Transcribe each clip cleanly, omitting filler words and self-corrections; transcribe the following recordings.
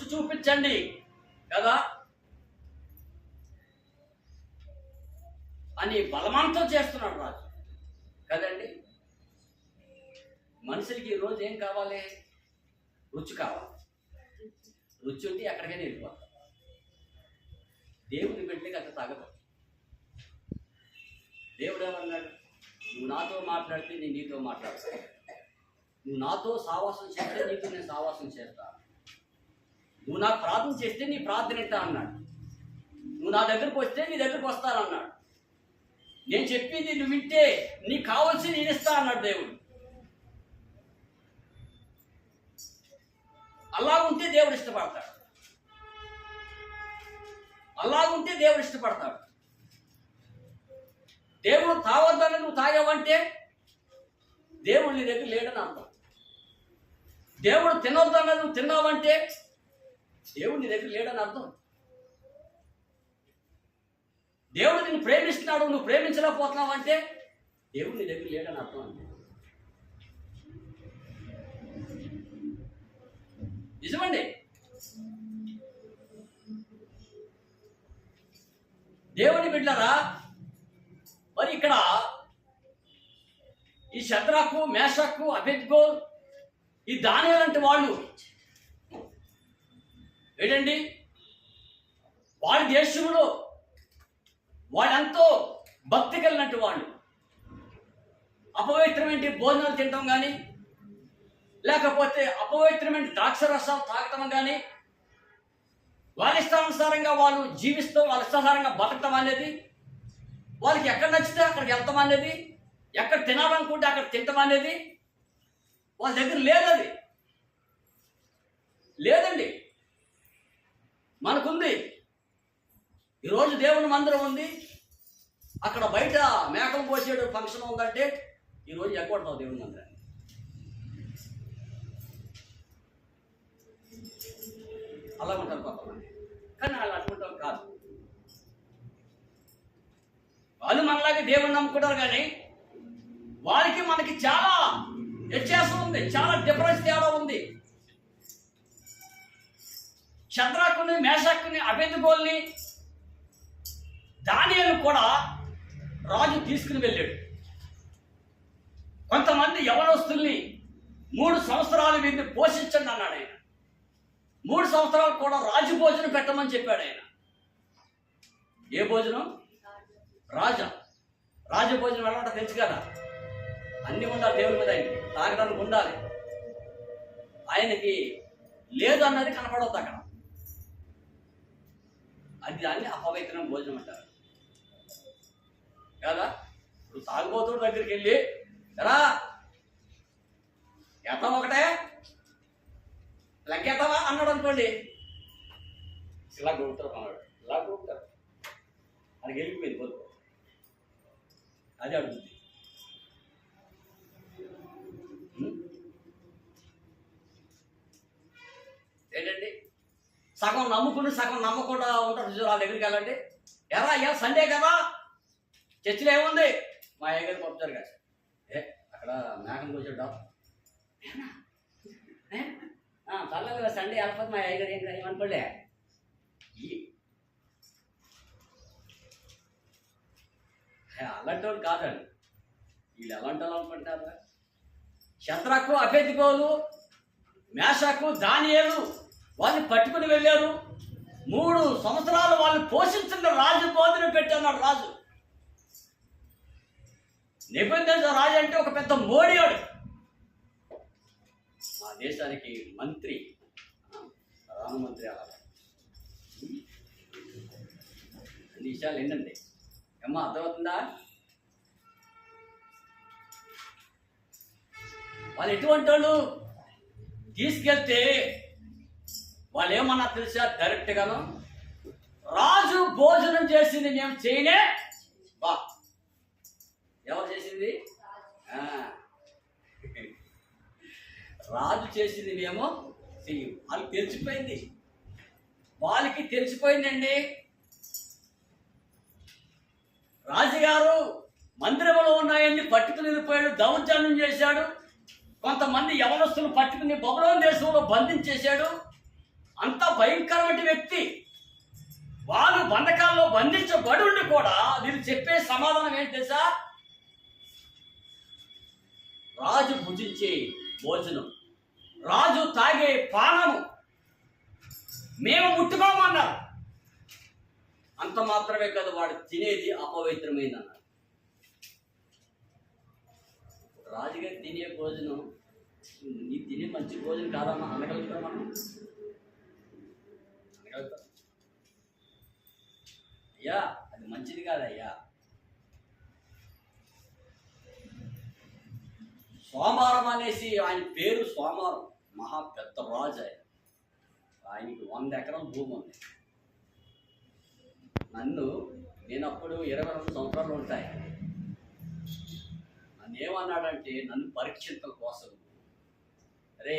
రుచి చూపించండి కదా అని బలవంతం చేస్తున్నాడు రాజు కదండి. మనుషులకి ఈరోజు ఏం కావాలి? రుచి కావాలి. రుచి ఉంటే ఎక్కడికైనా వెళ్ళిపోతాం. దేవుని బిడ్డకి అంత తాగదు. దేవుడు ఏమన్నాడు? నువ్వు నాతో మాట్లాడితే నేను నీతో మాట్లాడతాను, నువ్వు నాతో సావాసం చేస్తే నీతో నేను సావాసం చేస్తాను, నువ్వు నాకు ప్రార్థన చేస్తే నీ ప్రార్థన వింటా అన్నాడు, నువ్వు నా దగ్గరకు వస్తే నీ దగ్గరకు వస్తానన్నాడు, నేను చెప్పింది నువ్వు వింటే నీకు కావాల్సింది నేను ఇస్తా అన్నాడు దేవుడు. అలాగుంటే దేవుడు ఇష్టపడతాడు. అలాగుంటే దేవుడు ఇష్టపడతాడు. దేవుడు తాగొద్దని నువ్వు తాగావంటే దేవుడు నీ దగ్గర లేడని అర్థం. దేవుడు తినొద్దన్నది నువ్వు తిన్నావంటే దేవుడు నీ దగ్గర లేడని అర్థం. దేవుడు నిన్ను ప్రేమిస్తున్నాడు, నువ్వు ప్రేమించలేకపోతున్నావంటే దేవుడు నీ దగ్గర లేడని అర్థం. అంటే నిజమండి. దేవుని బిడ్డలారా, మరి ఇక్కడ ఈ శద్రకు, మేషకు, అబేద్నెగో, ఈ దానియేలు లాంటి వాళ్ళు ఏంటండి, వాడి దేశంలో వాళ్ళెంతో భక్తి కలిగినట్టు వాళ్ళు అపవిత్రమైన భోజనాలు తినటం కానీ, లేకపోతే అపవిత్రమైన ద్రాక్షరసాలు తాగటం కానీ, వాళ్ళ ఇష్టానుసారంగా వాళ్ళు జీవిస్తూ వాళ్ళ ఇష్టానుసారంగా బతకటం అనేది, వాళ్ళకి ఎక్కడ నచ్చితే అక్కడికి వెళ్తాం అనేది, ఎక్కడ తినాలనుకుంటే అక్కడ తింటాం అనేది వాళ్ళ దగ్గర లేదది. లేదండి, మనకుంది. ఈరోజు దేవుని మందిరం ఉంది, అక్కడ బయట మేకలు పోసేడు ఫంక్షన్ ఉందంటే ఈరోజు ఎక్కడతావు దేవుని మందిరాన్ని. అలా ఉంటారు కొంతమంది, కానీ వాళ్ళు అటువంటి కాదు. వాళ్ళు మనలాగే దేవుని నమ్ముకుంటారు, కానీ వారికి మనకి చాలా వ్యత్యాసం ఉంది, చాలా డిఫరెన్స్ తేడా ఉంది. శద్రకుని, మేషకుని, అబేద్నెగోని, దానియేలును కూడా రాజు తీసుకుని వెళ్ళాడు. కొంతమంది యవనస్తుల్ని 3 సంవత్సరాలు వీరిని పోషించండి అన్నాడు ఆయన. 3 సంవత్సరాలు కూడా రాజు భోజనం పెట్టమని చెప్పాడు ఆయన. ఏ భోజనం? రాజభోజనం వెళ్ళాలంటే తెలుసు కదా, అన్నీ ఉండాలి దేవుని మీద. ఆయనకి తాగడానికి ఉండాలి. ఆయనకి లేదు అన్నది కనపడవద్దు అక్కడ. అది దాన్ని అపవిత్రమైన భోజనం అంటారు కదా. ఇప్పుడు తాగుబోతుడు దగ్గరికి వెళ్ళి ఎలా ఎత్తం ఒకటే లెక్కెత్తవా అన్నాడు అనుకోండి, ఇలా గొడుగుతారు అన్నాడు, ఇలా గొడుగుతారు, అది వెళ్ళిపోయింది బతుకు. అది అడుగుతుంది. ఏంటండి, సగం నమ్ముకుని సగం నమ్మకుండా ఉంటారు వాళ్ళ దగ్గరికి వెళ్ళండి. ఎలా సండే కదా, చర్చిలో ఏముంది, మా అయ్యగారు పంపుతారు కదా, అక్కడ మేకను కూర్చోడ్డా చల్లగా కదా సండే వెళ్ళకపోతే మా అయ్యగారు ఏం ఏమనుకోలే. అలాంటి వాళ్ళు కాదండి వీళ్ళు. ఎలాంటి వాళ్ళు అనుకుంటారు? శద్రకు, అబేద్నెగోలు, మేషకు, దానియేలు వాళ్ళని పట్టుకుని వెళ్ళారు. 3 సంవత్సరాలు వాళ్ళు పోషించిన రాజు భోజనం పెట్టన్నాడు రాజు. నెబుకద్నెజర్ రాజు అంటే ఒక పెద్ద మోడియాడు, మా దేశానికి మంత్రి, ప్రధానమంత్రి. అలా అన్ని విషయాలు ఏంటండి ఏమ్మా, అర్థమవుతుందా? వాళ్ళు ఎటువంటి వాళ్ళు తీసుకెళ్తే వాళ్ళు ఏమన్నా తెలుసా? డైరెక్ట్గాను రాజు భోజనం చేసింది మేము చేయనే బా. ఎవరు చేసింది? రాజు చేసింది మేము చెయ్యం. వాళ్ళకి తెలిసిపోయింది, వాళ్ళకి తెలిసిపోయిందండి. రాజుగారు మందిరంలో ఉన్నాయన్ని పట్టుకుని వెళ్ళిపోయాడు, దౌర్జన్యం చేశాడు. కొంతమంది యవనస్తులు పట్టుకుని బబులోను దేశంలో బంధించేశాడు. అంతా భయంకరమైన వ్యక్తి. వాళ్ళు బంధకాల్లో బంధించబడి ఉండి కూడా వీరు చెప్పే సమాధానం ఏంటి తెలుసా? రాజు భుజించే భోజనం, రాజు తాగే పానము మేము ముట్టుకోమన్నారు. అంత మాత్రమే కాదు, వాడు తినేది అపవిత్రమైంది అన్నారు. రాజుగారు తినే భోజనం నీ తినే మంచి భోజనం కాదమ్మా అనగలుగుతాం మనం? అనగలుగుతాం? అయ్యా అది మంచిది కాదయ్యా. సోమవారం అనేసి ఆయన పేరు సోమవారం, మహా పెద్ద రాజు ఆయన. ఆయనకి 100 ఎకరాల భూమి ఉంది. నేను అప్పుడు 22 సంవత్సరాలు ఉంటాయి. నన్ను ఏమన్నాడంటే, నన్ను పరీక్షించడం కోసం, రే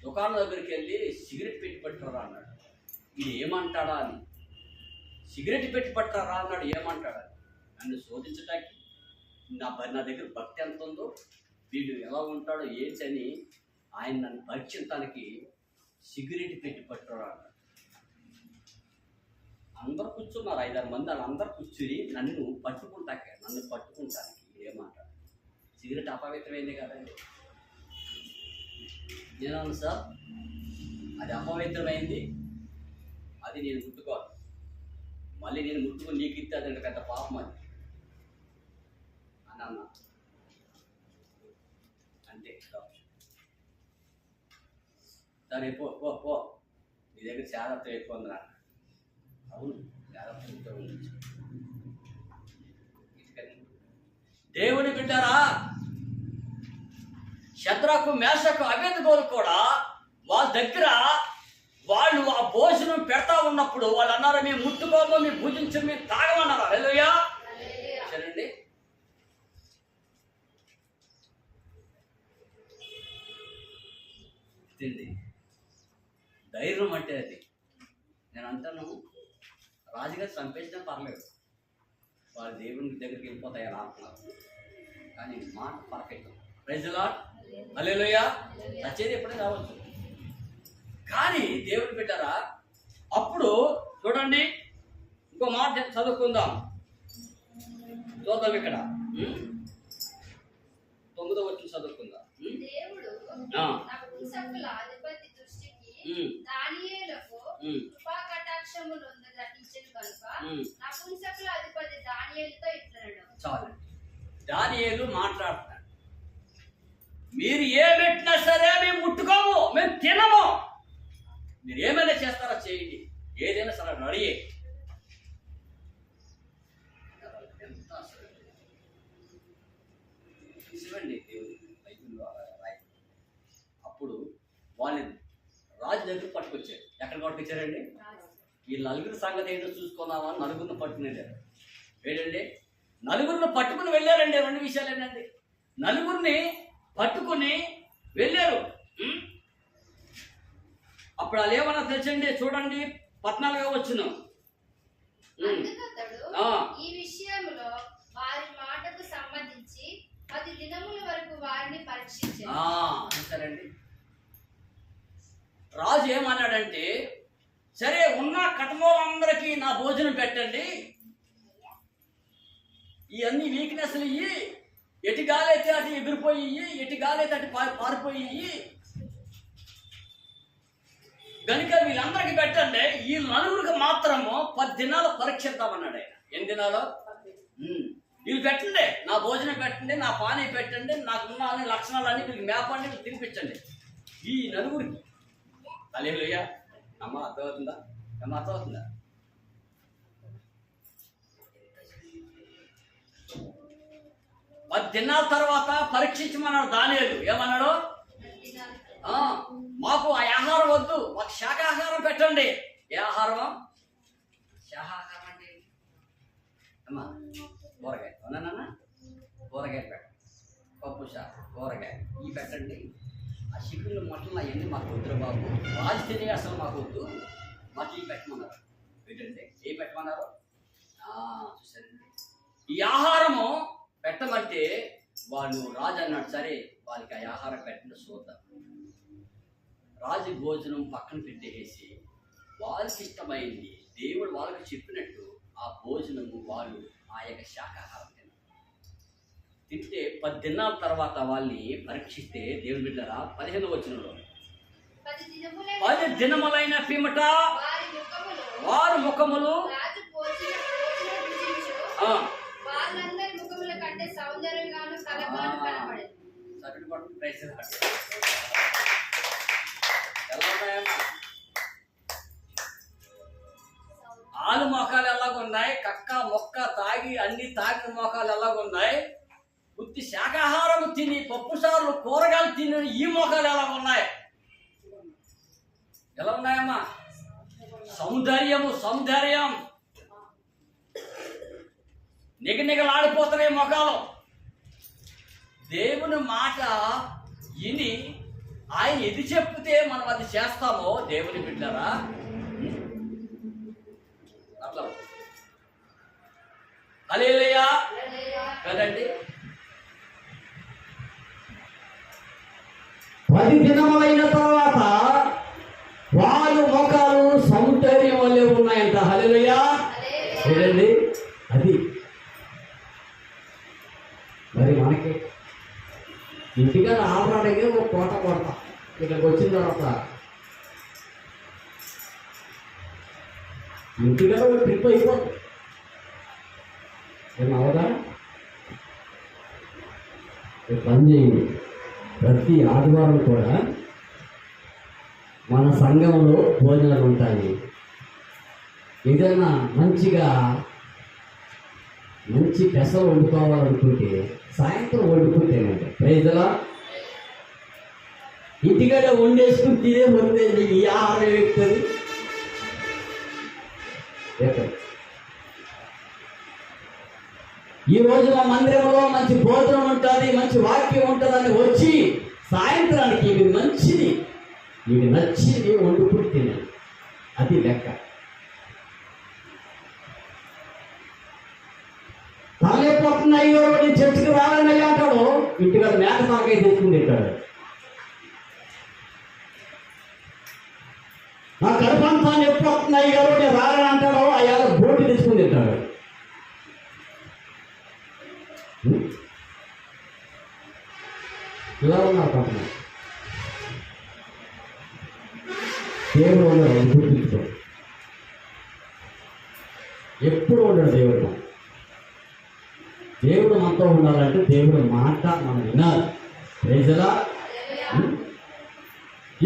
దుకాణం దగ్గరికి వెళ్ళి సిగరెట్ పెట్టి పట్టురా అన్నాడు. ఇది ఏమంటాడా అని, సిగరెట్ పెట్టి పట్టురా అన్నాడు. ఏమంటాడా నన్ను శోధించడానికి, నా దగ్గర భక్తి ఎంత ఉందో, వీడు ఎలా ఉంటాడో ఏంటని ఆయన నన్ను పరీక్షించడానికి సిగరెట్ పెట్టి పట్టురా అన్నాడు. అందరూ కూర్చున్నారు, 5-6 మంది. వాళ్ళందరూ కూర్చుని నన్ను పట్టుకుంటానికి ఏమంటాడు? సిగరెట్ అపవిత్రమైంది కదండి. నేను సార్ అది అపవిత్రమైంది, అది నేను ముట్టుకోను. మళ్ళీ నేను ముట్టుకుని నీకు ఇస్తే అదంటే పెద్ద పాపం అది అని అన్నా. అంతే, దాని పో నీ దగ్గర శారత్వం ఎక్కువ ఉందిరా. అవును, శారత్వంతో ఉంది. దేవుని బిడ్డారా, శద్రకు, మేషకు, అబేద్నెగోలు కూడా వాళ్ళ దగ్గర వాళ్ళు ఆ భోజనం పెడతా ఉన్నప్పుడు వాళ్ళు అన్నారు, మేము ముట్టుకోము, మేము భుజించము, మేము తాగమన్నారు. హల్లెలూయా. సరేండి, ధైర్యం అంటే అది. నేను అంటాను, రాజుగారు చంపేసినా పర్లేదు, వాళ్ళ దేవుని దగ్గరికి వెళ్ళిపోతాయి అలా అంటున్నారు. కానీ మాట perfect. Praise the Lord. Hallelujah. నచ్చేది ఎప్పుడైనా రావచ్చు. కానీ దేవుని బిడ్డారా, అప్పుడు చూడండి, ఇంకో మాట చదువుకుందాం. చూద్దాం, ఇక్కడ 9వ వచనం చదువుకుందాం. చాలు, దానియేలు మాట్లాడుతున్నాడు, మీరు ఏ పెట్టినా సరే మేము ముట్టుకోము, మేము తినము. మీరు ఏమైనా చేస్తారో చేయండి, ఏదైనా సరే రెడీ. నిజమండి, దేవుడు బైబిల్లో రాయి. అప్పుడు వాళ్ళని రాజు దగ్గర పట్టుకొచ్చారు. ఎక్కడ పట్టుకొచ్చారండి? ఈ నలుగురు సంగతి ఏదో చూసుకుందామని నలుగురిని పట్టుకునేది. ఏంటండి, నలుగురిని పట్టుకుని వెళ్ళారండి. 2 విషయాలు ఏంటండి, నలుగురిని పట్టుకుని వెళ్ళారు. అప్పుడు వాళ్ళు ఏమన్నా తెలుసండి, చూడండి 14వ వచనం. ఈ విషయంలో వారి మాటకు సంబంధించి 10 దినముల వరకు వారిని పరీక్షించారు. సరేండి, రాజు ఏమన్నాడంటే, సరే ఉన్న కటమోలందరికీ నా భోజనం పెట్టండి, ఇవన్నీ వీక్నెస్లు ఇయ్యి, ఎటు గాలైతే అటు ఎగిరిపోయి, ఎటు గాలైతే అటు పారిపోయి, కనుక వీళ్ళందరికీ పెట్టండి. ఈ నలుగురికి మాత్రము 10 దినాలు పరీక్షిద్దామన్నాడు ఆయన. ఎన్ని దినాలు? వీళ్ళు పెట్టండి, నా భోజనం పెట్టండి, నా పానీ పెట్టండి, నాకున్న అన్ని లక్షణాలన్నీ వీళ్ళకి మేపండి, వీళ్ళు తినిపించండి ఈ నలుగురికి. హల్లెలూయా. అమ్మ అర్థమవుతుందా? అర్థమవుతుందా? 10 దినాల తర్వాత పరీక్షించమన్నాడు దానియేలు. ఏమన్నాడు? మాకు ఆ ఆహారం వద్దు, మాకు శాకాహారం పెట్టండి. ఏ ఆహారం? శాకాహారం అంటే అమ్మా కూరగాయ, అవునా? కూరగాయలు పెట్టండి, పప్పు శాఖ, కూరగాయ ఇవి పెట్టండి. ఆ చికెన్లు మటన్లు అవన్నీ మాకు వద్దురు బాబు, రాజు తినే అసలు మాకు వద్దు, మాకు ఇవి పెట్టమన్నారు. ఏంటంటే ఏ పెట్టమన్నారు? చూసారండి, ఈ ఆహారము పెట్టమంటే వాళ్ళు రాజు అన్నాడు, సరే వాళ్ళకి ఆ ఆహారం పెట్టండి చూద్దాం. రాజు భోజనం పక్కన పెట్టేసి వాళ్ళకి ఇష్టమైంది దేవుడు వాళ్ళకి చెప్పినట్టు ఆ భోజనము వాళ్ళు ఆ యొక్క శాకాహారం తింటే 10 దినాల తర్వాత వాళ్ళని పరీక్షిస్తే దేవుని బిడ్డరా 15వ వచనంలో 10 దినములైన పిమ్మట వారి ముఖములు వాళ్ళందరి ముఖముల కంటే సౌందర్యంగాను కలగాను కనబడేది. ఎలా ఉన్నాయమ్మా? ఆలు మొఖాలు ఎలాగున్నాయి, కక్క మొక్క తాగి అన్ని తాగిన మొఖాలు ఎలాగున్నాయి, ఉత్తి శాకాహారం తిని పప్పు సార్లు కూరగాయలు తిని ఈ మొఖాలు ఎలా ఉన్నాయి? ఎలా ఉన్నాయమ్మా? సౌందర్యం నిగనిగలాడిపోతున్నాయి మొఖాలు. దేవుని మాట విని ఆయన ఎది చెప్తే మనం అది చేస్తామో దేవుని బిడ్డరా అట్లా హల్లెలూయా కదండి. 10 దినములైన తర్వాత వాళ్ళు మొఖాలు సౌందర్యం వల్లే ఉన్నాయంట. హల్లెలూయా చూడండి. అది మరి మనకి ఇంటిగా ఆపడానికి ఒక కోట కొడతాం. ఇక్కడికి వచ్చిన తర్వాత ఇంటిగా ఒక ట్రిప్ అయిపోతుంది. ఏమవదా? పని చేయండి. ప్రతి ఆదివారం కూడా మన సంఘంలో భోజనాలు ఉంటాయి. ఏదైనా మంచి పెసలు వండుకోవాలనుకుంటే సాయంత్రం వండుకుంటేనండి ప్రైజ్లా. ఇంటికాడ వండేసుకుని తినే వండేది ఈ ఆహారం ఎక్కుతుంది. ఈ రోజు మా మందిరంలో మంచి భోజనం ఉంటుంది, మంచి వాక్యం ఉంటుందని వచ్చి సాయంత్రానికి ఇది మంచిది, ఇది నచ్చింది వండుకుని తినాలి. అది లెక్క. తలెప్పుడుతున్నాయి నేను చర్చికి రాలని అంటాడు, ఇంటికాడ మేక తలకాయ తెచ్చుకుని తింటాడు. నా గర్భంతాన్ని ఎప్పుడు వస్తున్నాయి గారు నేను రాలని అంటాడు, అయ్యా బోటి తెచ్చుకుని తింటాడు. ఇలా ఉన్నారు పాపం. దేవుడు ఉన్నాడు గుర్తించుకో. ఎప్పుడు ఉన్నాడు దేవుడు? దేవుడు మనతో ఉండాలంటే దేవుడు మాట మనం వినాలి. ప్రైజ్లా.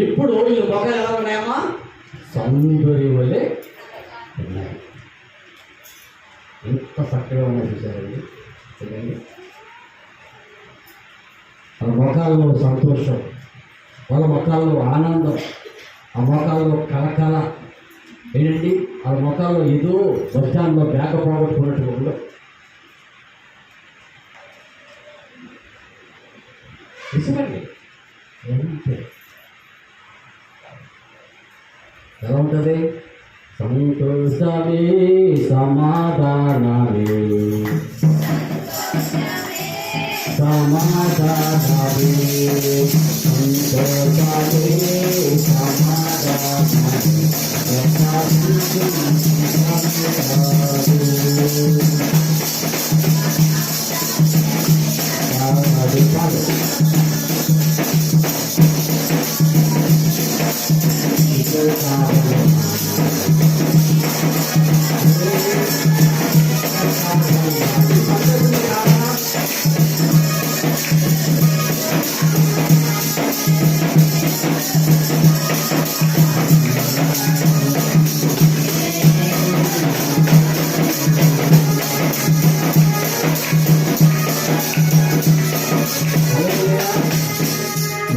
ఇప్పుడు వీళ్ళు మొక్కలు ఎలా ఉన్నాయమ్మా? సౌందర్యం వల్లే ఉన్నాయి. ఎంత చక్కగా ఉన్నాయి చూసారండి. చూడండి, వాళ్ళ మొఖాల్లో సంతోషం, వాళ్ళ మొఖాల్లో ఆనందం, ఆ మొఖాల్లో కలకల ఏంటండి, వాళ్ళ మొఖాల్లో ఏదో బస్టాండ్లో బ్యాగ పోగొట్టుకున్నట్టు ఉండవు. నిజమండి. ఎలా ఉంటుంది? సంతోషమే సమాధానమే సమాధానమే సంతోషమే సమాధానమే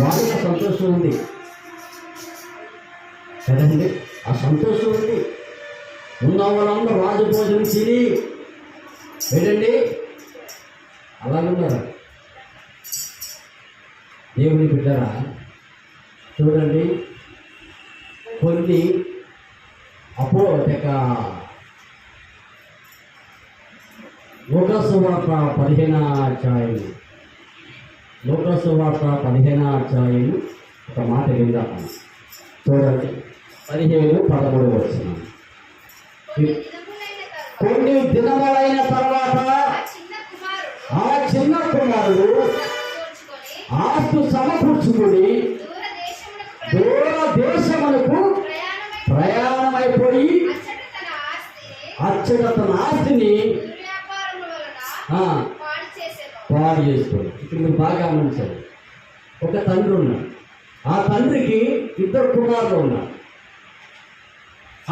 వాళ్ళకి సంతోషం ఉంది కదండి. ఆ సంతోషం ఉంది. ఉన్న వాళ్ళందరూ రాజభోజనం తిని ఏంటండి అలాగున్నారు. దేవుని బిడ్డరా చూడండి, కొన్ని లోకసువార్త 15వ అధ్యాయం ఒక మాట విందాం. చూడండి 15-13 వచ్చిన కొన్ని దినములైన తరువాత కొన్ని దినములైన తర్వాత ఆ చిన్న కుమారుడు ఆ చిన్న కుమారుడు సమకూర్చుకొని ఆస్తు సమకూర్చుకుని దూర దేశమునకు దూర దేశమునకు ప్రయాణమైపోయి ప్రయాణమైపోయి అచ్చట తన ఆస్తిని అచ్చట తన ఆస్తిని దుర్వ్యాపారముల వలన ఆ, పాడు చేసేను. పాడు చేసుకోండి. ఇక్కడ మీరు బాగా గమనించాలి. ఒక తండ్రి ఉన్నాడు. ఆ తండ్రికి 2 కుమారులు ఉన్నారు.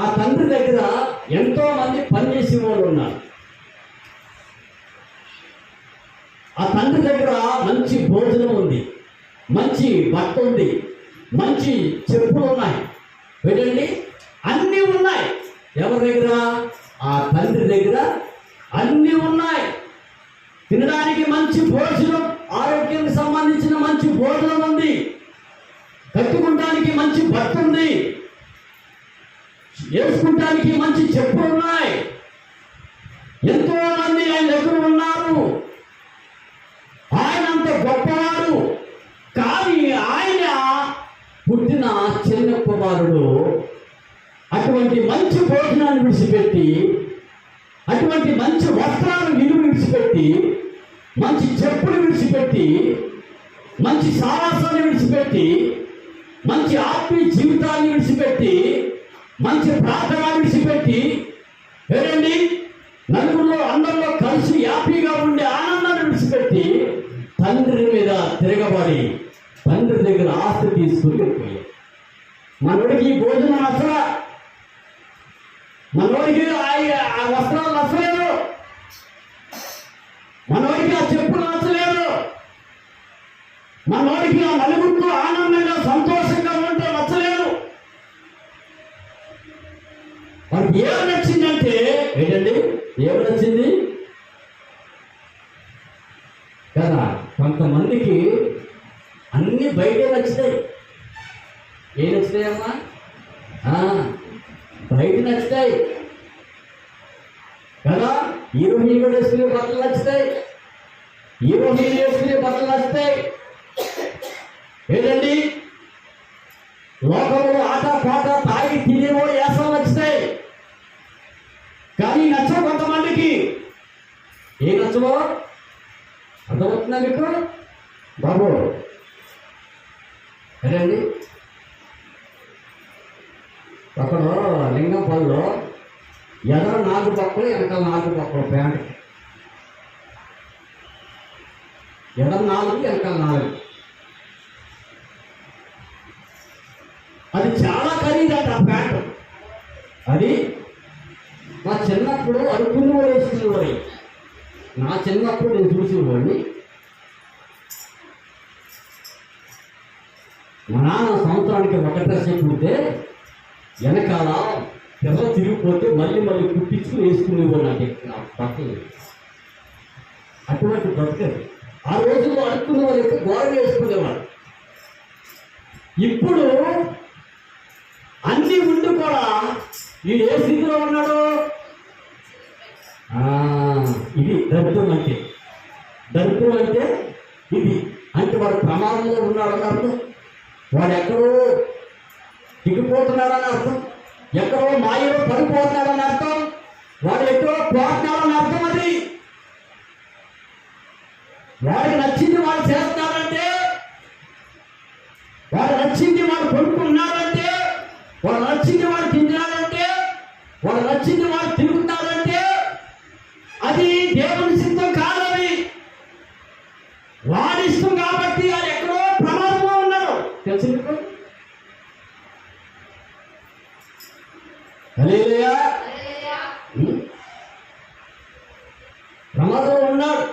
ఆ తండ్రి దగ్గర ఎంతో మంది పనిచేసే వాళ్ళు ఉన్నారు. ఆ తండ్రి దగ్గర మంచి భోజనం ఉంది, మంచి బట్ట ఉంది, మంచి చెప్పులు ఉన్నాయి, ఏంటండి అన్నీ ఉన్నాయి. ఎవరి దగ్గర? ఆ తండ్రి దగ్గర అన్నీ ఉన్నాయి. తినడానికి మంచి భోజనం, ఆరోగ్యానికి సంబంధించిన మంచి భోజనం ఉంది, కట్టుకుంటానికి మంచి బట్ట ఉంది, వేసుకుంటానికి మంచి చెప్పులు ఉన్నాయి. ఎంతో మంది ఆయన దగ్గర ఉన్నారు. ఆయన అంత గొప్పవాడు. కానీ ఆయన పుట్టిన చిన్న కుమారుడు అటువంటి మంచి భోజనాన్ని విడిచిపెట్టి, అటువంటి మంచి వస్త్రాలను విడిచిపెట్టి, మంచి చెప్పులు విడిచిపెట్టి, మంచి సావాసాన్ని విడిచిపెట్టి, మంచి ఆత్మీయ జీవితాన్ని విడిచిపెట్టి, మంచి ప్రార్థన విడిచిపెట్టి, ఏదండి నలుగురిలో అందరిలో కలిసి హ్యాపీగా ఉండే ఆనందాన్ని విడిచిపెట్టి తండ్రి మీద తిరగబడి తండ్రి దగ్గర ఆస్తి తీసుకుని వెళ్ళిపోయాడు. మనోడికి ఈ భోజనం అసలు, మనోడికి ఆ వస్త్రాలు నచ్చలేదు, మనోడికి ఆ చెప్పులు నచ్చలేదు, మనోడికి ఆ నలుగురితో ఆనందంగా సంతోషంగా ఉంటే నచ్చలేదు. వాడికి ఏమి నచ్చిందంటే ఏంటండి, ఏమి నచ్చింది కదా. కొంతమందికి అన్ని బయటే నచ్చుతాయి. ఏం నచ్చుతాయమ్మా? బయట నచ్చుతాయి కదా. హీరో హీరో వేసుకునే బట్టలు నచ్చుతాయి, హీరో హీరో వేసుకునే బట్టలు నచ్చుతాయి. ఏంటండి లోకంలో ఆట పాట తాగి తినేవో వేసాలు నచ్చుతాయి. కానీ నచ్చవు కొంతమందికి. ఏ నచ్చవో అర్థమవుతుందా మీకు బాబు? అదే అండి, అక్కడ లింగంపల్లిలో ఎదర 4 పక్కలు వెనకాల 4 పక్కలు ప్యాంట్, ఎదర 4 వెనకాల 4. అది చాలా ఖరీదట ఆ ప్యాంటు. అది మా చిన్నప్పుడు అడుక్కుని కూడా వేసుకునేవాడి. నా చిన్నప్పుడు నేను చూసేవాడిని. మా నాన్న సంవత్సరానికి ఒక డ్రెస్ కుడితే వెనకాల పిల్ల తిరిగిపోతే మళ్ళీ మళ్ళీ కుట్టించుకుని వేసుకునేవాడు. నాకు బట్టలు అటువంటి బ్రతకదు. ఆ రోజుల్లో అడుక్కునే వాళ్ళకి గోడ వేసుకునేవాడు. ఇప్పుడు అన్ని ఉండి కూడా వీడు ఏ స్థితిలో ఉన్నాడు? ఇది దరిద్రం అంటే. దరిద్రం అంటే ఇది. అంటే వాడు ప్రమాదంలో ఉన్నాడని అర్థం. వాడు ఎక్కడో దిగిపోతున్నాడని అర్థం, ఎక్కడో మాయలో పడిపోతున్నాడని అర్థం, వాడు ఎక్కడో పోతున్నాడని అర్థం. అది వాడికి నచ్చింది వాడు చేస్తున్నాడంటే, వాడు నచ్చింది వాడు కొనుక్కున్నాడంటే, వాడు నచ్చింది వాడు తిన్నాడంటే, వాడు నచ్చింది వాడు తిరుగుతాడంటే అది దేవుని సిద్ధం కాదని. వాడి ఇష్టం కాబట్టి అది ఎక్కడో ప్రమాదంలో ఉన్నాడు. తెలుసు మీకు? హల్లెలూయా. ప్రమాదంలో ఉన్నాడు.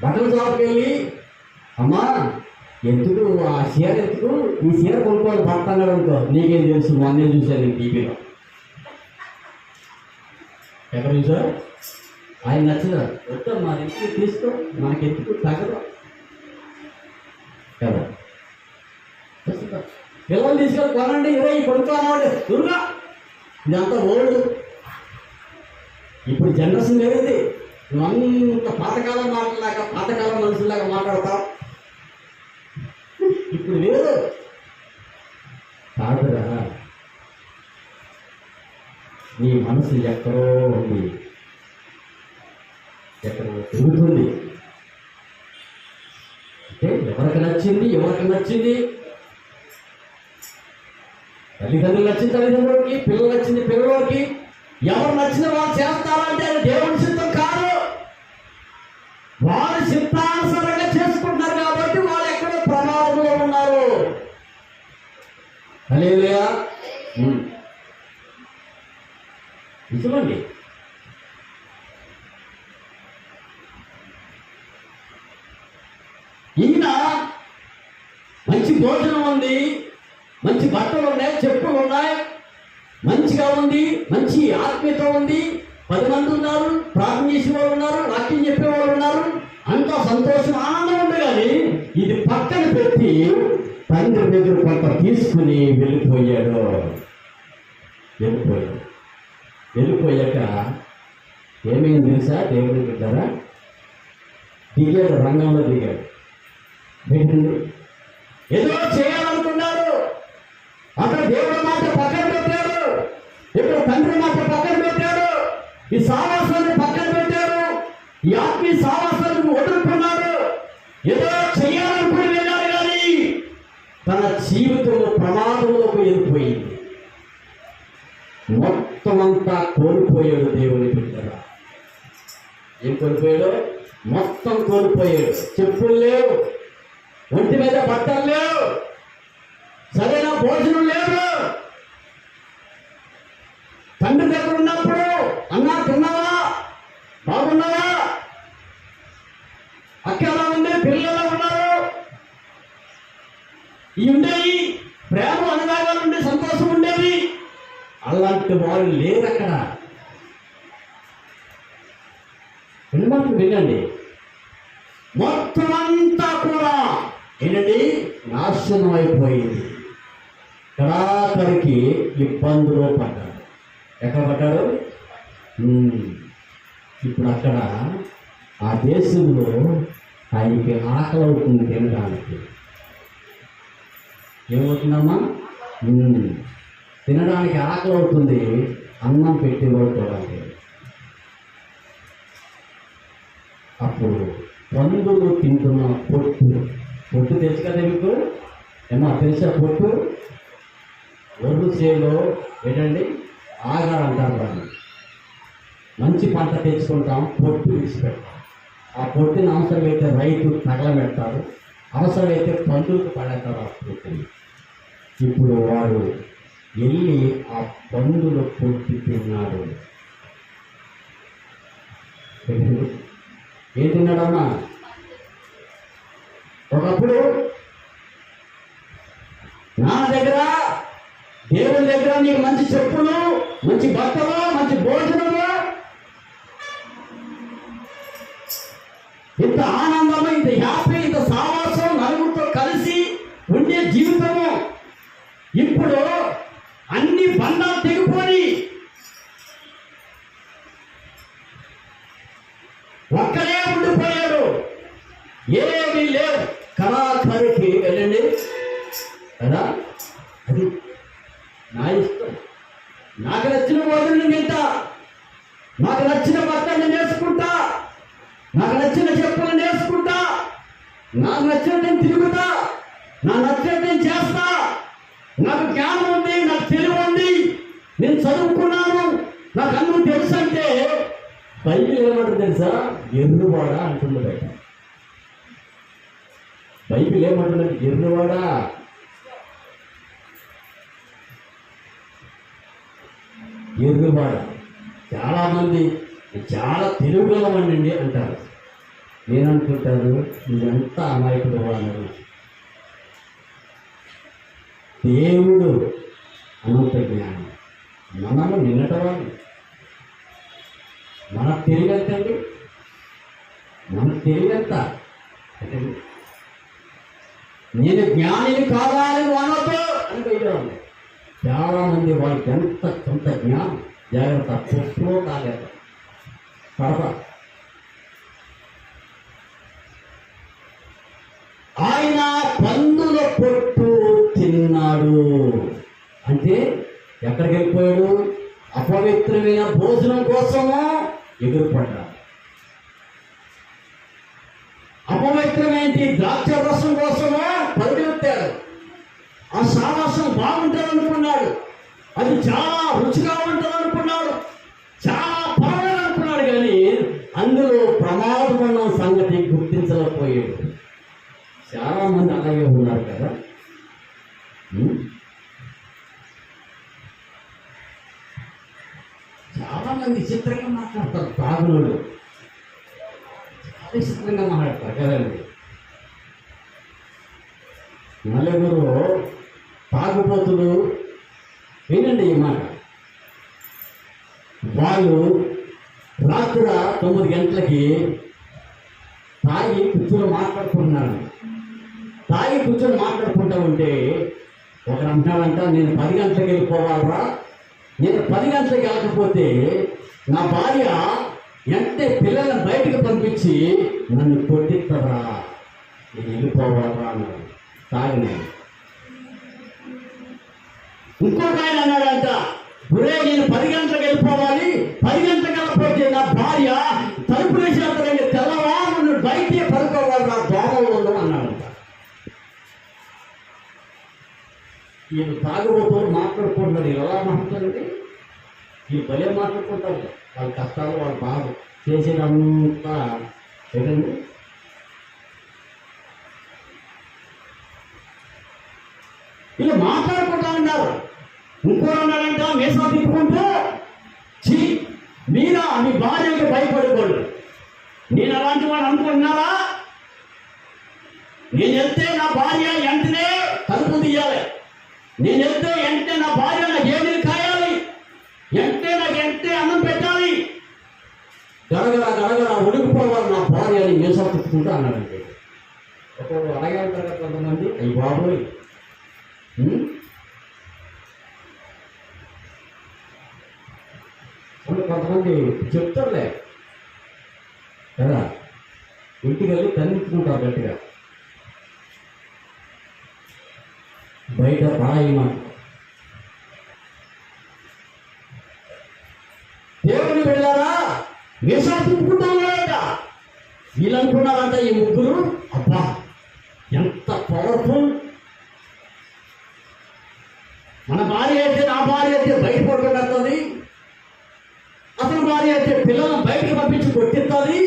బట్టల షాప్కి వెళ్ళి, అమ్మా ఎందుకు ఆ చీర ఎందుకు, ఈ చీర కొనుక్కోవాలి భర్త అన్నాడు అనుకో, నీకేం తెలుసు, మొన్నే చూశాను నేను టీవీలో. ఎక్కడ చూసారు? ఆయన నచ్చదు. వద్దమ్మా ఎందుకు తీసుకో, మనకెందుకు తగదు కదా. పిల్లలు తీసుకొని కొనండి, ఇరవై కొనుక్కోవాలండి దుర్గా. ఇదంతా ఓల్డ్. ఇప్పుడు జనరేషన్ వేరేది. నువ్వంత పాతకాలం మాటలాగా, పాతకాలం మనుషుల్లాగా మాట్లాడతావు. ఇప్పుడు లేదు. నీ మనసు ఎక్కడో ఉంది, ఎక్కడో తిరుగుతుంది. అంటే ఎవరికి నచ్చింది తల్లిదండ్రులు నచ్చింది తల్లిదండ్రులకి, పిల్లలు నచ్చింది పిల్లలకి. ఎవరు నచ్చిన వాళ్ళు చేస్తారంటే అది దేవుని సిద్ధం కాదు. వారు సిద్ధానుసారంగా చేసుకుంటున్నారు కాబట్టి వాళ్ళు ఎక్కడో ప్రమాదంలో ఉన్నారు. హల్లెలూయా. నిజమండి. ఈయన మంచి భోజనం ఉంది, మంచి బట్టలు ఉన్నాయి, చెప్పులు ఉన్నాయి, మంచిగా ఉంది, మంచి ఆత్మీయత ఉంది, 10 మంది ఉన్నారు, ప్రార్థన చేసే వాళ్ళు ఉన్నారు, వాక్యం చెప్పేవాళ్ళు ఉన్నారు, అంతా సంతోషం ఆనందం ఉంది. కానీ ఇది పక్కన పెట్టి తండ్రి దగ్గర కొంత తీసుకుని వెళ్ళిపోయాక ఏమైంది తెలుసా? దేవుడి బిడ్డరా దిగాడు, రంగంలో దిగాడు. ఏదో చేయాలనుకున్నాడు. అక్కడ దేవుడి మాట పక్కన పెట్టాడు, ఇక్కడ తండ్రి మాట పక్కన పెట్టాడు, ఈ సావాసాన్ని పక్కన పెట్టాడు, ఈ ఆత్మీయ సావాసాన్ని వదులుకున్నాడు. ఏదో చేయాలనుకుని వెళ్ళాడు, కానీ తన జీవితంలో ప్రమాదంలోకి వెళ్ళిపోయింది. మొత్తం అంతా కోల్పోయాడు. దేవుని బిడ్డరా ఏం కోల్పోయాడు? మొత్తం కోల్పోయాడు. చెప్పులు లేవు, ఒంటి మీద బట్టలు లేవు, సరైన భోజనం లేదు. తండ్రి దగ్గర ఉన్నప్పుడు అన్నా తిన్నావా, బాగున్నావా, అక్క ఎలా ఉంది, పిల్లలు ఎలా ఉన్నారు, ఇవి ఉండేవి, ప్రేమ అనురాగాలు ఉండే, సంతోషం ఉండేవి. అలాంటి వాళ్ళు లేరు అక్కడ. వినండి, మొత్తం అంతా కూడా ఏంటండి నాశనం అయిపోయింది. కడాకరికి ఇబ్బందులో పడ్డాడు. ఎక్కడ పడ్డాడు? ఇప్పుడు అక్కడ ఆ దేశంలో ఆయనకి ఆకలి అవుతుంది తినడానికి. ఏమవుతుందమ్మా? తినడానికి ఆకలి అవుతుంది. అన్నం పెట్టి చూడాలి. అప్పుడు పందులు తింటున్న పొట్టు తెలుసు కదా మీకు? ఏమో తెలుసా? పొట్టు ఒడ్డు చేలో ఏంటండి ఆగారంటారు దాన్ని. మంచి పంట తెచ్చుకుంటాం, పొట్టు విడిచిపెడతాం. ఆ పొట్టుని అవసరమైతే రైతు తగలబెడతారు, అవసరమైతే పందులకు పడేస్తారు ఆ పొట్టుని. ఇప్పుడు వాడు వెళ్ళి ఆ పందుల పొట్టు తిన్నాడు. ఏం తిన్నాడమ్మా? ఒకప్పుడు నా దగ్గర, దేవుని దగ్గర నీకు మంచి చెప్పులు, మంచి బట్టలు, మంచి భోజనము, ఇంత ఆనందము, ఇంత హ్యాపీ, ఇంత సావాసం, నలుగురితో కలిసి ఉండే జీవితము. ఇప్పుడు అన్ని బంధాలు తెగిపోయి ఒక్కడే ఉండిపోయాడు. ఏమీ లేవు. కళాకారికి వెళ్ళండి కదా, అది నా ఇష్టం, నాకు నచ్చిన భోజనం తింటా, నాకు నచ్చిన బట్టలు నేర్చుకుంటా, నాకు నచ్చిన చెప్పులు నేర్చుకుంటా, నాకు నచ్చినట్టు నేను తిరుగుతా, నాకు నచ్చినట్టు నేను చేస్తా, నాకు జ్ఞానం ఉంది, నాకు తెలివి ఉంది, నేను చదువుకున్నాను, నాకు అన్నం తెలుసు అంటే బైబిల్ ఏమంటుంది తెలుసా? ఎర్రువాడ అంటుంది. బయట బైబిల్ ఏమంటున్నది? ఎర్రువాడ. ఎర్రువాడ. చాలామంది చాలా తెలుగులవండి అంటారు. నేననుకుంటాను ఇదంతా అమాయకుడు అన్నారు. దేవుడు అనంత జ్ఞానం. మనము నిన్నటవాళ్ళు. మన తెలివెంతండి, మన తెలివెంత అంటే నేను జ్ఞానిని కావాలి అనొద్దు అని పోయినాను. చాలా మంది వాళ్ళకి ఎంత సొంత జ్ఞానం. జాగ్రత్త, పొట్టులో కాలేదు పడతా. ఆయన పందుల పొట్టు తిన్నాడు అంటే ఎక్కడికి వెళ్ళిపోయాడు? అపవిత్రమైన భోజనం కోసము ఎదురుపడ్డారు. అపవిత్రమైన ద్రాక్ష రసం కోసము పరిగెత్తాడు. ఆ సావాసం బాగుంటుంది అనుకున్నాడు, అది చాలా రుచిగా ఉంటుంది అనుకున్నాడు, చాలా పర్వాలేదు అనుకున్నాడు. కానీ అందులో ప్రమాదమైన సంగతి గుర్తించలేకపోయాడు. చాలా మంది అలాగే ఉన్నారు కదా. చాలా మంది చిత్రంగా మాట్లాడతారు. తాగునోళ్ళు చాలా చిత్రంగా మాట్లాడతారు కదండి. నలుగురు తాగుబోతులు వినండి ఈ మాట. వాళ్ళు రాత్రి 9 గంటలకి తాగి కూర్చొని మాట్లాడుకుంటున్నాడు. తాగి కూర్చొని మాట్లాడుకుంటా ఉంటే ఒకరు అంటాడంట, నేను 10 గంటలకు వెళ్ళిపోవాలరా, నేను 10 గంటలకు వెళ్ళకపోతే నా భార్య ఎంటే పిల్లలను బయటకు పంపించి నన్ను కొట్టిస్తారా, నేను వెళ్ళిపోవాలరా అన్నాడు తాగిన. ఇంకొక ఆయన అన్నాడంట, గురే నేను 10 గంటలకు వెళ్ళిపోవాలి, 10 గంటలకు వెళ్ళకపోతే నా భార్య తలుపు వేసేంత తెల్లవారు నువ్వు బయటే పడుకోవాలి నా దోమలో అన్నాడంట. వీళ్ళు తాగుబోతూ మాట్లాడుకుంటున్నారు. ఎలా మాట్లాడుతారండి? ఈ భలే మాట్లాడుకుంటారు. వాళ్ళ కష్టాలు, వాళ్ళ బాధ చేసేదంతా ఏంటండి. వీళ్ళు మాట్లాడుకుంటా ఉన్నారు. ఇంకో అన్నాడంట, మీసా తిప్పుకుంటూ, చీ మీరా మీ భార్యకి భయపడుకోండి, నేను అలాంటి వాడు అనుకుంటున్నారా? నేను వెళ్తే నా భార్య వెంటనే తలుపు తీయాలి, నేను వెళ్తే వెంటనే నా భార్య నాకు ఏమీ కాయాలి, వెంటనే అన్నం పెట్టాలి, గడగడ ఉడికిపోవాలి నా భార్య అని మీసా తిప్పుకుంటూ అన్నాడండి. ఒకరు అలాగే ఉంటారు కదా కొంతమంది. అయ్యి బాబోయ్, కొంతమంది చెప్తారులే కదా, ఇంటికి వెళ్ళి తన్నించుకుంటారు గట్టిగా. బయట రాయి మాట దేవుని వెళ్ళారా మీసా తిప్పుకుంటామంట. వీళ్ళు అనుకున్నారంట ఈ ముగ్గురు, అబ్బా ఎంత పవర్ఫుల్, మన భార్య అయితే నా భార్య అయితే బయట పడుకుంటుంది, అతని భార్య అయితే పిల్లలను బయటకు పంపించి కొట్టిస్తుంది,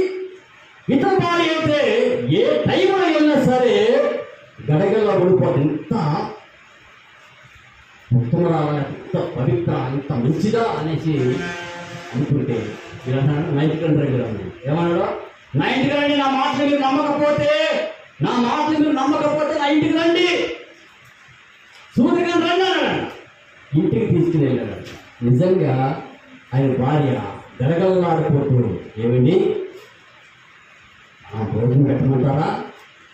ఇతని భార్య అయితే ఏ టైంలో వెళ్ళినా సరే గడగల్లో పడిపోతుంది. ఇంత ఉత్తమరాల, ఇంత పవిత్ర, ఇంత మంచిదా అనేసి అనుకుంటే నా ఇంటికి రండి అన్నాడు. ఏమన్నాడు? నా ఇంటికి రండి, నా మాటలు మీరు నమ్మకపోతే నా ఇంటికి రండి, సూర్యగా రండి అన్నాడు. ఇంటికి తీసుకుని వెళ్ళాడు. నిజంగా ఆయన భార్య గడగల్లాడిపోతూ, ఏమండి భోజనం పెట్టమంటారా,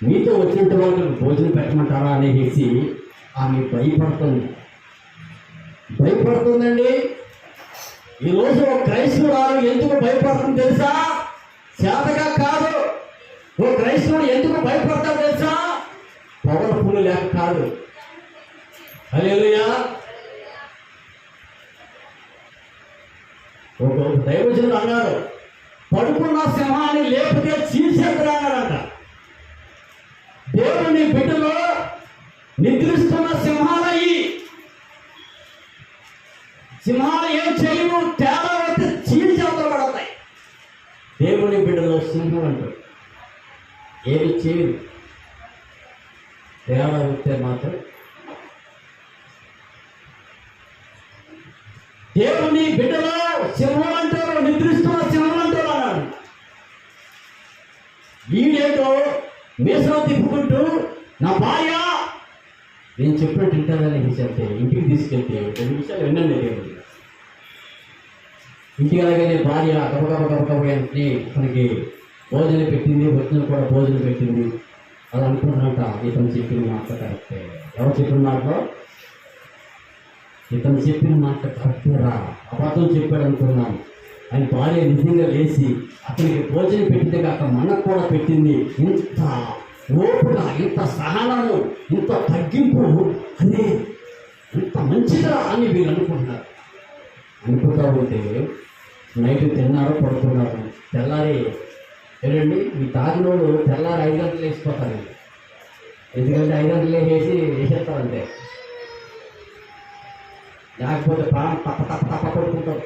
మీతో వచ్చినట్టు వాళ్ళకి భోజనం పెట్టమంటారా అనేసి ఆమె భయపడుతుందండి. ఈరోజు ఒక క్రైస్తవురాలు ఎందుకు భయపడుతుంది తెలుసా? చేతగా కాదు. ఓ క్రైస్తవుడు ఎందుకు భయపడతాడు తెలుసా? పవర్ఫుల్ లేక కాదు. హల్లెలూయా. ఒక దైవజనుడు అన్నారు, పడుకున్న సింహాన్ని లేకపోతే చీల్చేద్దరు అన్నారంట. దేవుని బిడ్డలో నిద్రిస్తున్న సింహాలయ్యి, సింహాలు ఏం చేయవు, తేడా వస్తే చీల్చేద్దరు పడతాయి. దేవుని బిడ్డలో సింహం అంటారు ఏమి చేయదు, తేడా వస్తే మాత్రం. దేవుని బిడ్డలో సింహం అంటారు, నిద్రిస్తున్న సింహం అంటారు అన్నాడు. వీడేంటో మీసా తిప్పుకుంటూ, నా భార్య నేను చెప్పినట్టు వింటానని చెప్తే ఇంటికి తీసుకెళ్తే 2 నిమిషాలు వినండి. దేవుడు ఇంటికి అలాగే భార్య గబగబ తనకి భోజనం పెట్టింది, వచ్చిన కూడా భోజనం పెట్టింది. అలా అనుకుంటున్నట్ట ఇతను చెప్పిన మాట కరెక్టే. ఎవరు చెప్పిన మాటలో? ఇతను చెప్పిన మాట కరెక్టేరా, అబద్ధం చెప్పాడు అనుకున్నాను. ఆయన భార్య నిజంగా లేచి అతనికి భోజనం పెట్టింది కాక మనకు కూడా పెట్టింది. ఇంత ఓపుగా, ఇంత సహనము, ఇంత తగ్గింపు అనే ఇంత మంచిదా అని వీళ్ళు అనుకుంటున్నారు. అనుకుంటా ఉంటే నైట్ తిన్నారు పడుకున్నారు. తెల్లారి ఏంటండి ఈ తాగినోడు తెల్లారి 5 గంటలు వేసిపోతారు. ఎందుకంటే 5 గంటలు వేసేస్తారంటే, లేకపోతే ప్రాణం తప్ప పడుకుంటారు.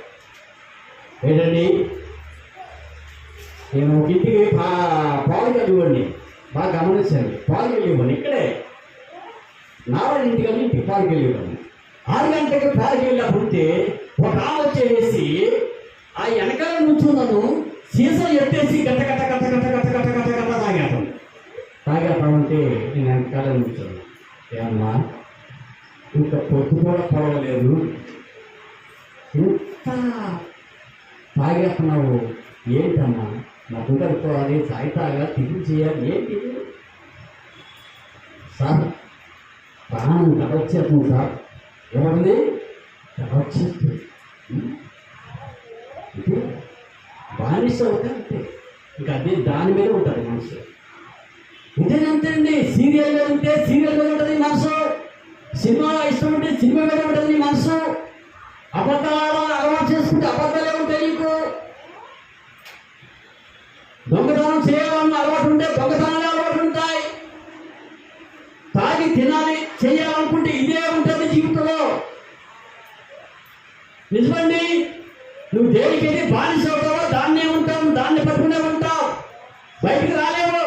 ఏంటండి నేను ఒక ఇంటికి పాలు కలిగివ్వండి, బాగా గమనించండి. పాలు కలిగివ్వండి ఇక్కడే నా వాళ్ళ ఇంటికి ఇంటికి పాలు కలిగివ్వండి. 6 గంటలకి పాలు వెళ్ళినప్పుడుతే ఒక ఆమె వచ్చేసి ఆ వెనకాల నుంచున్నాను సీసం ఎత్తేసి గట్ట గట్ట గట్ట గట్ట గట్ట గట్ట గట్ట గట్ట తాగేస్తామంటే నేను వెనకాల నుంచున్నాను. ఏమన్నా ఇంకా పొద్దు కూడా పొడవలేదు, ఇంత తాగేస్తున్నావు ఏంటమ్మా? నా గుండెలుకోవాలి, సాయి తాగా తిరిగి చేయాలి ఏంటి సార్? ప్రాణం గడవచ్చేస్తుంది సార్. ఎవరిది గడవచ్చేస్తుంది? ఇది బానిస అవుతా అంతే, ఇంకా అది దాని మీద ఉంటుంది మనసు. ఇదేనంతే అండి. సీరియల్ మీద ఉంటే సీరియల్ మీద ఉంటుంది మనసు, సినిమా ఇష్టం ఉంటే సినిమా మీద ఉంటుంది మనసు. అబద్ధాలు అలవాటు చేసుకుంటే అబద్ధాలే ఉంటాయి నీకు. దొంగతనం చేయాలన్న అలవాటు ఉంటే దొంగతనాలే అలవాటు ఉంటాయి. తాగి తినాలి చేయాలనుకుంటే ఇదే ఉంటుంది జీవితంలో. నిజమండి. నువ్వు దేనికైతే బానిస అవుతావో దాన్నే ఉంటావు, దాన్ని పట్టుకునే ఉంటావు, బయటికి రాలేవు.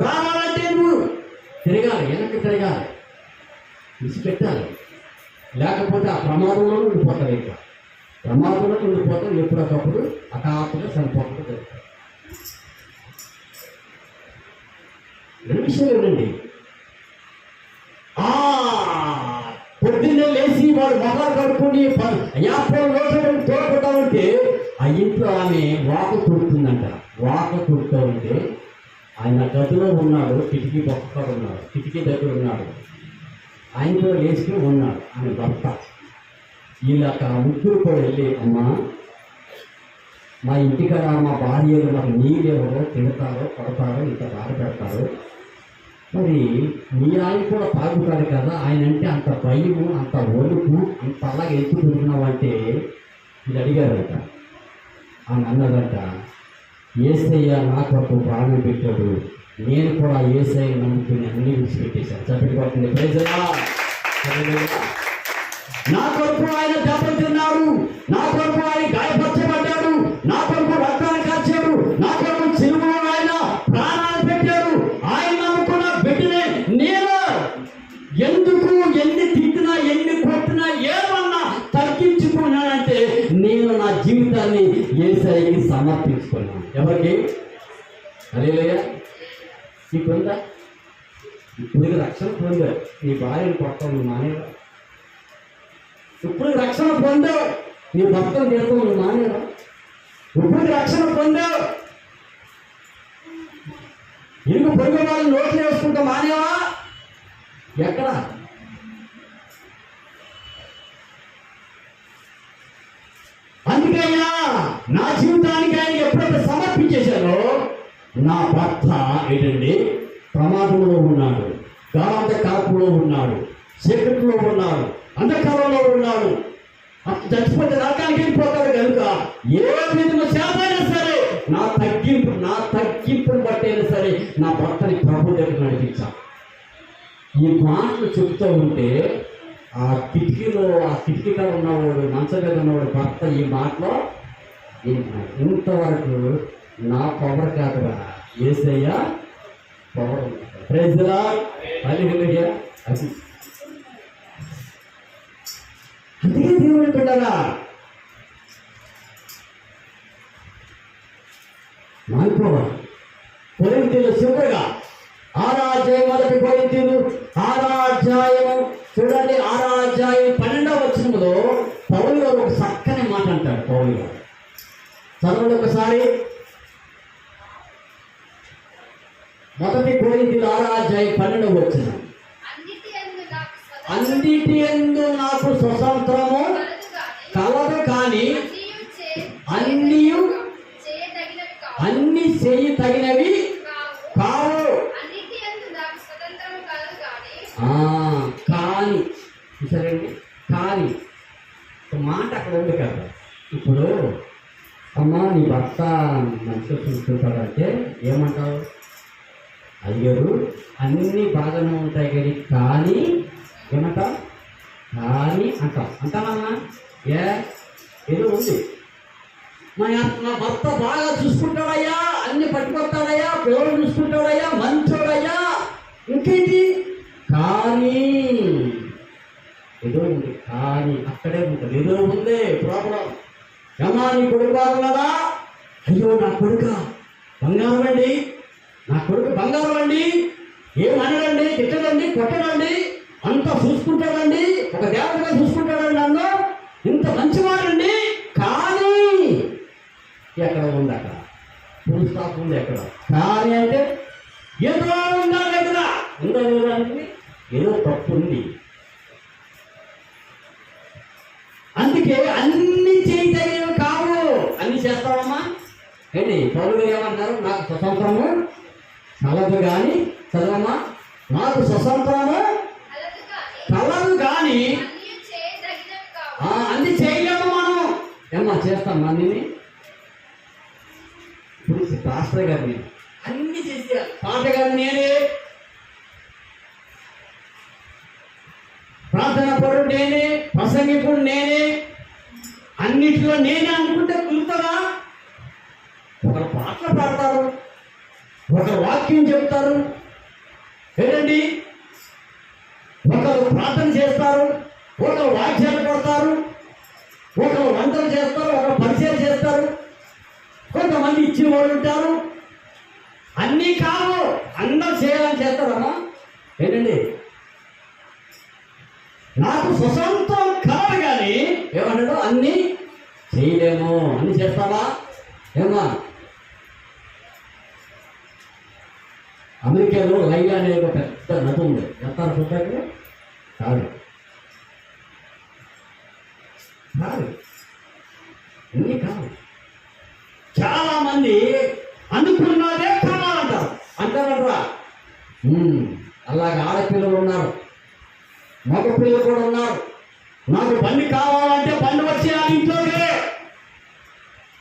రావాలంటే నువ్వు తిరగాలి, వెనక్కి తిరగాలి, విడిచిపెట్టాలి. లేకపోతే ఆ ప్రమాదంలో ఉండిపోతావు. ఇంకా ప్రమాదంలో ఉండిపోతావు. ఎప్పుడొకప్పుడు హఠాత్తుగా చనిపోకుండా జరుగుతాయి. విషయం ఏంటండి, పొద్దున్నే లేచి వాడు మొహాలు కడుక్కుని 50 రోజులు తోడుకుంటామంటే ఆ ఇంట్లో ఆమె వాక తుడుతుందంట. వాక తుడుతూ ఉంటే ఆయన గదిలో ఉన్నాడు, కిటికీ పక్కన ఉన్నాడు, కిటికీ దగ్గర ఉన్నాడు, ఆయనతో లేచి ఉన్నాడు ఆయన భర్త. వీళ్ళక ముగ్గురు కూడా వెళ్ళి, అమ్మా మా ఇంటికాడ మా భార్యలు మాకు నీళ్ళెవరో తిడతారో కొడతారో ఇంత బాధ పెడతారు, మరి మీ ఆయన కూడా తాగుతాడు కదా, ఆయన అంటే అంత భయము, అంత ఒలుపు, అంత అలాగే ఎత్తు తిరుగుతున్నావు అంటే ఇది అడిగారంట. ఆయన అన్నదంట, యేసయ్య నా కొరకు ప్రాణం పెట్టాడు, నేను కూడా యేసయ్య నమ్ముకుని అన్ని విడిచిపెట్టేశాను. చప్పటి పడుతుంది. నా కొరకు ఆయన దెబ్బలు తిన్నాడు, నా కొరకు ఆయన గాయపరచబడ్డాడు, నా కొరకు రక్తాన్ని కాచాడు, నా కొరకు చిరుమలో ఆయన ప్రాణాలు పెట్టాడు. ఆయన నమ్ముకున్న బిడ్డనే నేను ఎందుకు ఎన్ని తిట్టినా ఎన్ని కొట్టినా ఏమన్నా తగ్గించుకున్నానంటే నేను నా జీవితాన్ని యేసయ్యకి సమర్పించుకున్నాను. ఎవరికి? హల్లెలూయా. నీకుందా? ఇప్పుడు రక్షణ పొందావు, నీ భార్యను కొట్టడం నువ్వు మానేవా? ఇప్పుడు రక్షణ పొందావు, నీ భర్తను తిడతావు నువ్వు మానేవా? ఇప్పుడు రక్షణ పొందావు, ఇరుగు పొరుగు వాళ్ళని నోట్లు వేసుకుంటా మానేవా? ఎక్కడ? అందుకైనా నా జీవితానికి ఆయన ఎప్పుడైతే సమర్పించేశారో నా భర్త ఏంటండి ప్రమాదంలో ఉన్నాడు, గాఢ కాపులో ఉన్నాడు, చీకట్లో ఉన్నాడు, అంధకారంలో ఉన్నాడు, చచ్చిపోతే నరకానికి వెళ్ళిపోతాడు. కనుక ఏ విధంగా చేతైనా సరే నా తగ్గింపును బట్టైనా సరే నా భర్తని ప్రభు దగ్గర నడిపించా. ఈ మాటలు చెప్తూ ఉంటే ఆ కిటికీ కాడ ఉన్నవాడు, మంచం మీద ఉన్నవాడు భర్త ఈ మాటలో ఇంతవరకు నా పవర్ కాదురా యేసయ్య power. Praise the Lord. Hallelujah. అది అందుకే దేవుడు అంటున్నారా, మానుకోవాలి. కొరింథీయులు చివరగా 6వ అధ్యాయం 6వ అధ్యాయం చూడండి, 6వ అధ్యాయం 12వ వచనంలో పౌలు గారు ఒక చక్కని మాట అంటాడు. పౌలు గారు చదవండి ఒకసారి. 1 కొరింథీయులు 6వ అధ్యాయం 12వ వచనం. అన్నిటి యందు నాకు స్వతంత్రము కలదు, కానీ అన్ని చేయి తగినవి కావు. కానీ సరేండి, కానీ ఒక మాట అక్కడ ఉంది కదా. ఇప్పుడు అమ్మ నీ భర్త మంచిగా చూసుకుంటాడంటే ఏమంటావు? అయ్యారు అన్నీ బాగానే ఉంటాయి కానీ ఏమంటావు? కానీ అంటావమ్మా. ఏదో ఉంది, నా భర్త బాగా చూసుకుంటాడయ్యా, అన్ని పట్టుకొస్తాడయ్యా, పిల్లలు చూసుకుంటాడయ్యా, మంచోడయ్యా, ఇంకేంటి కానీ ఏదో ఉంది. కానీ అక్కడే ఉంటుంది, ఏదో ఉంది ప్రాబ్లం. ఏమా నీ కొడుకు బాగున్నాడా? అయ్యో నా కొడుక బంగారం అండి, నా కొడుకు బంగారం అండి, ఏమనడండి, తిట్టడండి, కొట్టడండి, అంతా చూసుకుంటాడండి, ఒక దేవతగా చూసుకుంటాడండి, నన్ను ఇంత మంచివాడండి. కానీ ఎక్కడ ఉంది? అక్కడ ఫుల్ స్టాప్ ఉంది. ఎక్కడ కానీ అంటే ఏదో ఉందా లేదా? ఉందా లేదా అంటే ఏదో తప్పు ఉంది. అందుకే అన్ని చేయటం కావు, అన్ని చేస్తావమ్మా. ఏంటి పౌలు గారు ఏమంటారు? నాకు స్వతంత్రము కలదు కానీ, చదవమ్మా, నాకు స్వతంత్రము కలదు కానీ అన్ని చేయలేము మనం. ఏమ్మా చేస్తాం అన్నిని. ఇప్పుడు పాస్టర్ గారిని అన్ని చేసేయాలి. పాట గారిని నేనే, ప్రార్థన పరుడు నేనే, ప్రసంగికుడు నేనే, అన్నిటిలో నేనే అనుకుంటే కుదురుతుందా? ఒకరు పాటలు పాడతారు, ఒకరు వాక్యం చెప్తారు, ఏంటండి, ఒకరు ప్రార్థన చేస్తారు, ఒకరు వాక్యాలు కొడతారు, ఒకరు వంటలు చేస్తారు, ఒకరు పరిచయం చేస్తారు, కొంతమంది ఇచ్చిన వాళ్ళు ఉంటారు. అన్నీ కావు, అందరూ చేయాలని చేస్తారమ్మా. ఏంటండి, నాకు స్వతంత్రం కాదు కానీ ఏమన్నాడు? అన్నీ చేయలేము. అన్ని చేస్తావా? ఏమా అమెరికాలో లైలా అనే ఒక పెద్ద నది ఉంది, చెప్తారు చూడటానికి? కాదు కాదు, అన్నీ కాదు. చాలా మంది అనుకున్నదే కావాలంటారు, అంటారంటారా? అలాగే ఆడపిల్లలు ఉన్నారు, మగ పిల్లలు కూడా ఉన్నారు. నాకు బండి కావాలంటే బండి వచ్చే ఆ ఇంట్లోనే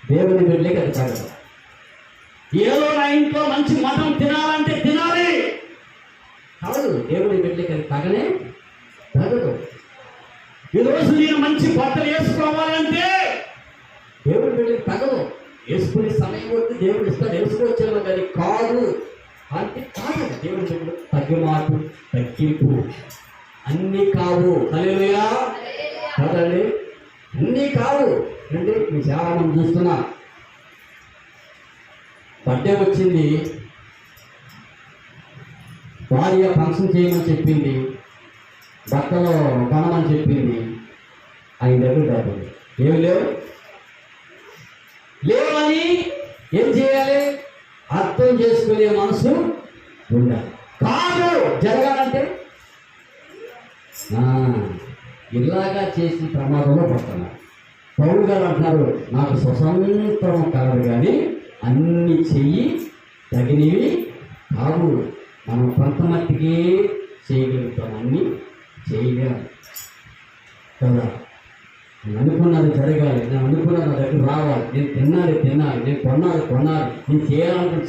దేవుని వెళ్ళి అది తగదు. ఏదో నా ఇంట్లో మంచి మటం తినాలంటే తినాలి, కాదు దేవుని వెళ్ళి అది తగనే తగదు. ఈరోజు నేను మంచి బట్టలు వేసుకోవాలంటే దేవుని వెళ్ళి తగదు. వేసుకునే సమయం వద్దు, దేవుడు ఇస్తాడు, వేసుకోవచ్చేమో కానీ కాదు అంటే కాదు. దేవుని వెళ్ళి తగ్గుమాటు, తగ్గింపు అన్నీ కావు. హల్లెలూయా కాదండి, అన్నీ కావు. అంటే మీ చాలా మంది చూస్తున్నా, బర్త్డే వచ్చింది, భార్య ఫంక్షన్ చేయమని చెప్పింది, బట్టలు కొనమని చెప్పింది, ఆయన దగ్గర డబ్బులు ఏమి లేవు. లేవని ఏం చేయాలి? అర్థం చేసుకునే మనసు ఉండాలి. కాదు జరగాలంటే ఇలాగా చేసి ప్రమాదంలో పడుతున్నారు. పౌలు గారు అంటున్నారు, నాకు స్వతంత్రం కలదు కానీ అన్ని చెయ్యి తగినవి కావు. మనం కొంతమట్టికి చేయగలుగుతాం, అన్నీ చేయలేము కదా. నేను అనుకున్నది జరగాలి, నేను అనుకున్నది నా దగ్గర రావాలి, నేను తినాలి, నేను కొనాలి, నేను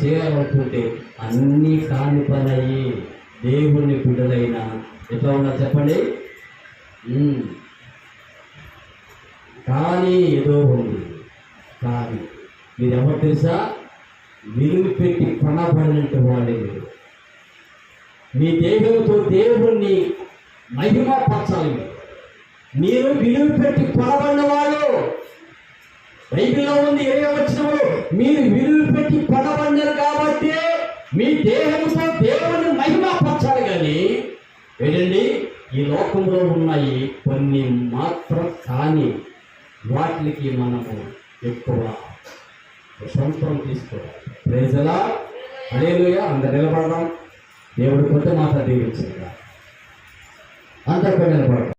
చేయాలనుకుంటే అన్నీ కాని పనయ్యి దేవుణ్ణి బిడ్డలైనా ఎట్లా ఉన్నారు చెప్పండి? కానీ ఏదో ఉంది. కానీ మీరెవరు తెలుసా? విలువ పెట్టి కొనబడినట్టు వాళ్ళే మీరు. మీ దేహంతో దేవుణ్ణి మహిమపరచాలి. మీరు విలువ పెట్టి కొనబడిన వాళ్ళు. బైబిల్లో ఉంది 20వ వచనంలో, మీరు విలువ పెట్టి కొనబడినారు కాబట్టి మీ దేహంతో దేవుణ్ణి మహిమపరచాలి. కానీ ఏంటండి, ఈ లోకంలో ఉన్నాయి కొన్ని మాత్రం, కానీ వాటికి మనము ఎక్కువ స్వంతం తీసుకోవాలి. ప్రైజ్ ది లార్డ్, హల్లెలూయా. అందరు నిలబడదాం. దేవుడు కొత్త మాట దీవించగా అందరిపై నిలబడదాం.